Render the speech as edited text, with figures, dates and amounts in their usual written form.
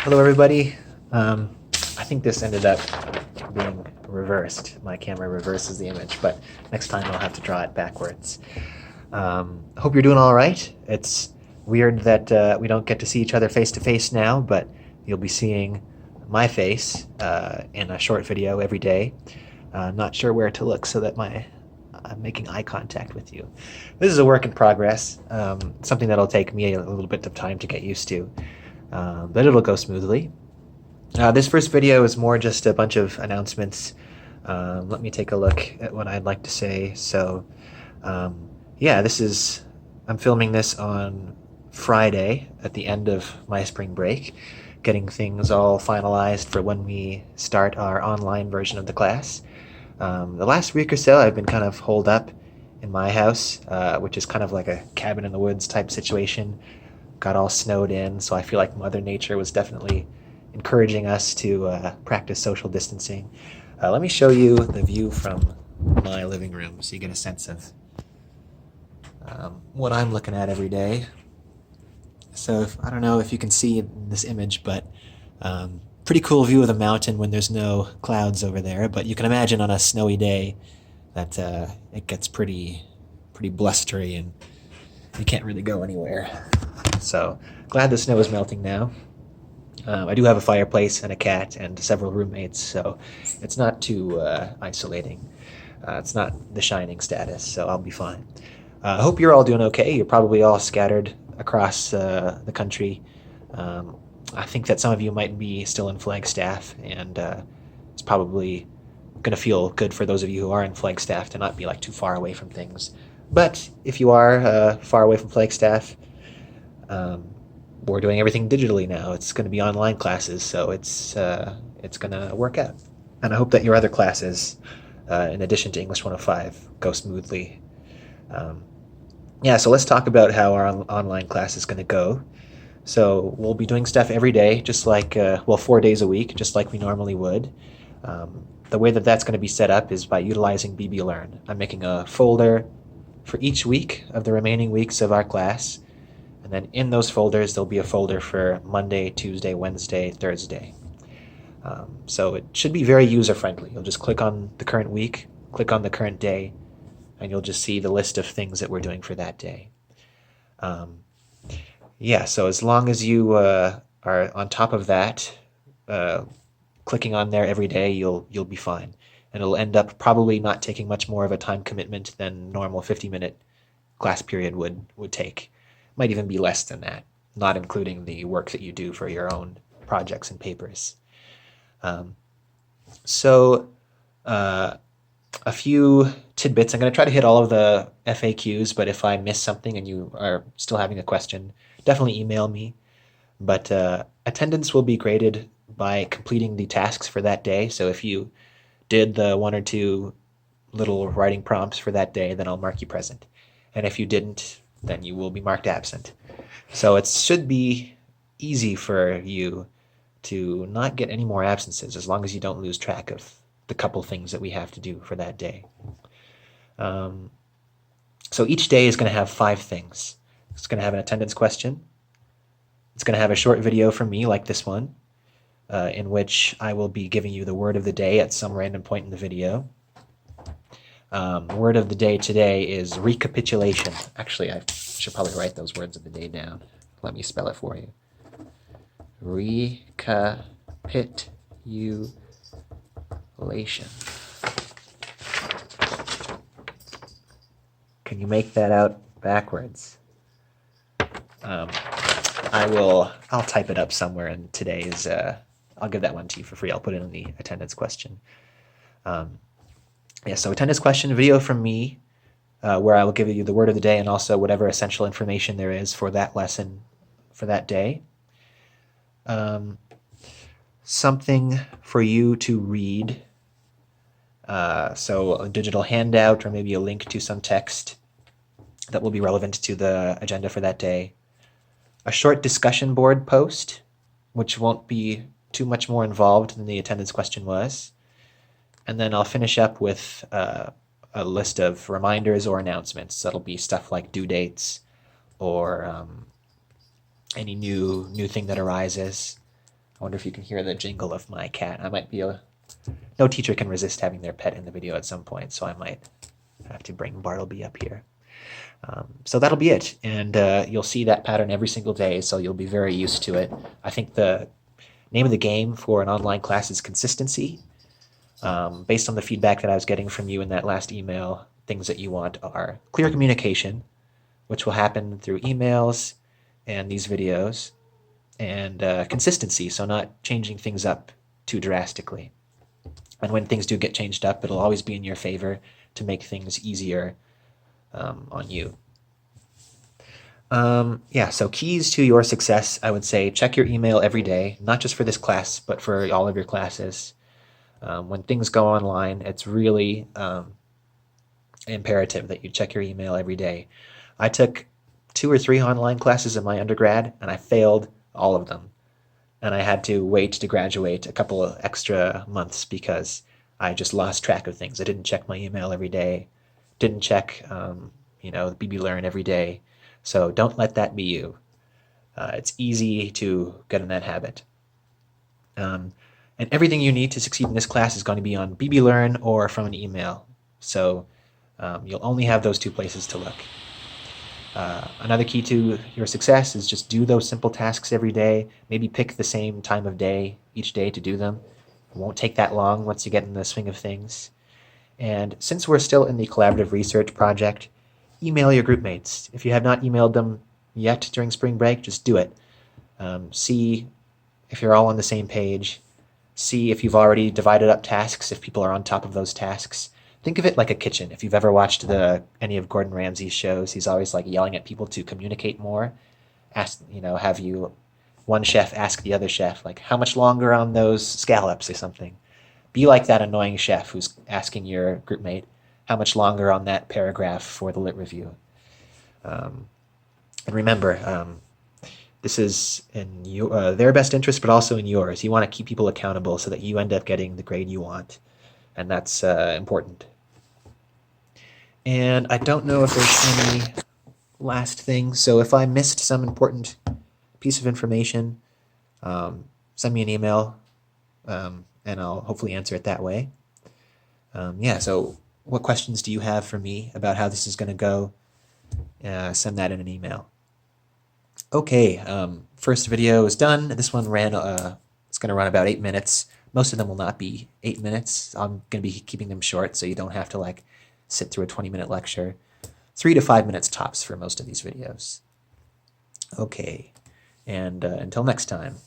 Hello, everybody. I think this ended up being reversed. My camera reverses the image, but next time I'll have to draw it backwards. I hope you're doing all right. It's weird that we don't get to see each other face to face now, but you'll be seeing my face in a short video every day. Not sure where to look so that I'm making eye contact with you. This is a work in progress, something that'll take me a little bit of time to get used to, but it'll go smoothly. This first video is more just a bunch of announcements. Let me take a look at what I'd like to say. So, yeah, I'm filming this on Friday at the end of my spring break, getting things all finalized for when we start our online version of the class. The last week or so, I've been kind of holed up in my house, which is kind of like a cabin in the woods type situation. Got all snowed in, so I feel like Mother Nature was definitely encouraging us to practice social distancing. Let me show you the view from my living room so you get a sense of what I'm looking at every day. So I don't know if you can see in this image, but pretty cool view of the mountain when there's no clouds over there. But you can imagine on a snowy day that it gets pretty blustery and you can't really go anywhere. So glad the snow is melting now. I do have a fireplace and a cat and several roommates, so it's not too isolating. It's not The Shining status, so I'll be fine. I hope you're all doing okay. You're probably all scattered across the country. I think that some of you might be still in Flagstaff, and it's probably going to feel good for those of you who are in Flagstaff to not be like too far away from things. But if you are far away from Flagstaff, we're doing everything digitally now. It's going to be online classes, so it's going to work out. And I hope that your other classes, in addition to English 105, go smoothly. Yeah, so let's talk about how our online class is going to go. So we'll be doing stuff every day, just like, 4 days a week, just like we normally would. The way that that's going to be set up is by utilizing BBLearn. I'm making a folder for each week of the remaining weeks of our class. And then in those folders, there'll be a folder for Monday, Tuesday, Wednesday, Thursday. So it should be very user-friendly. You'll just click on the current week, click on the current day, and you'll just see the list of things that we're doing for that day. Yeah, so as long as you are on top of that, clicking on there every day, you'll be fine. And it'll end up probably not taking much more of a time commitment than normal 50-minute class period would take. Might even be less than that, not including the work that you do for your own projects and papers. A few tidbits. I'm going to try to hit all of the FAQs, but if I miss something and you are still having a question, definitely email me. But attendance will be graded by completing the tasks for that day. So if you did the 1 or 2 little writing prompts for that day, then I'll mark you present. And if you didn't, then you will be marked absent. So it should be easy for you to not get any more absences as long as you don't lose track of the couple things that we have to do for that day. So each day is going to have 5 things. It's going to have an attendance question. It's going to have a short video from me like this one, in which I will be giving you the word of the day at some random point in the video. Word of the day today is recapitulation. Actually, I should probably write those words of the day down. Let me spell it for you. Recapitulation. Can you make that out backwards? I'll type it up somewhere in today's, I'll give that one to you for free. I'll put it in the attendance question. Yeah, so attendance question video from me, where I will give you the word of the day and also whatever essential information there is for that lesson for that day. Something for you to read. So a digital handout or maybe a link to some text that will be relevant to the agenda for that day. A short discussion board post, which won't be too much more involved than the attendance question was. And then I'll finish up with a list of reminders or announcements. That'll be stuff like due dates or any new thing that arises. I wonder if you can hear the jingle of my cat. No teacher can resist having their pet in the video at some point, so I might have to bring Bartleby up here. So that'll be it, and you'll see that pattern every single day, so you'll be very used to it. I think the name of the game for an online class is consistency. Based on the feedback that I was getting from you in that last email, things that you want are clear communication, which will happen through emails and these videos, and consistency, so not changing things up too drastically. And when things do get changed up, it'll always be in your favor to make things easier on you. Yeah, so keys to your success, I would say check your email every day, not just for this class, but for all of your classes. When things go online, it's really imperative that you check your email every day. I took 2 or 3 online classes in my undergrad, and I failed all of them. And I had to wait to graduate a couple of extra months because I just lost track of things. I didn't check my email every day, didn't check, the BB Learn every day. So don't let that be you. It's easy to get in that habit. And everything you need to succeed in this class is going to be on BB Learn or from an email. So you'll only have those 2 places to look. Another key to your success is just do those simple tasks every day. Maybe pick the same time of day each day to do them. It won't take that long once you get in the swing of things. And since we're still in the collaborative research project, email your group mates. If you have not emailed them yet during spring break, just do it. See if you're all on the same page. See if you've already divided up tasks, if people are on top of those tasks. Think of it like a kitchen. If you've ever watched any of Gordon Ramsay's shows, he's always like yelling at people to communicate more. Have you one chef ask the other chef, like, how much longer on those scallops or something? Be like that annoying chef who's asking your group mate, how much longer on that paragraph for the lit review? And remember, this is in their best interest, but also in yours. You want to keep people accountable so that you end up getting the grade you want. And that's important. And I don't know if there's any last things. So if I missed some important piece of information, send me an email, and I'll hopefully answer it that way. So what questions do you have for me about how this is going to go? Send that in an email. Okay, first video is done. This one it's going to run about 8 minutes. Most of them will not be 8 minutes. I'm going to be keeping them short so you don't have to sit through a 20-minute lecture. 3 to 5 minutes tops for most of these videos. Okay, and until next time.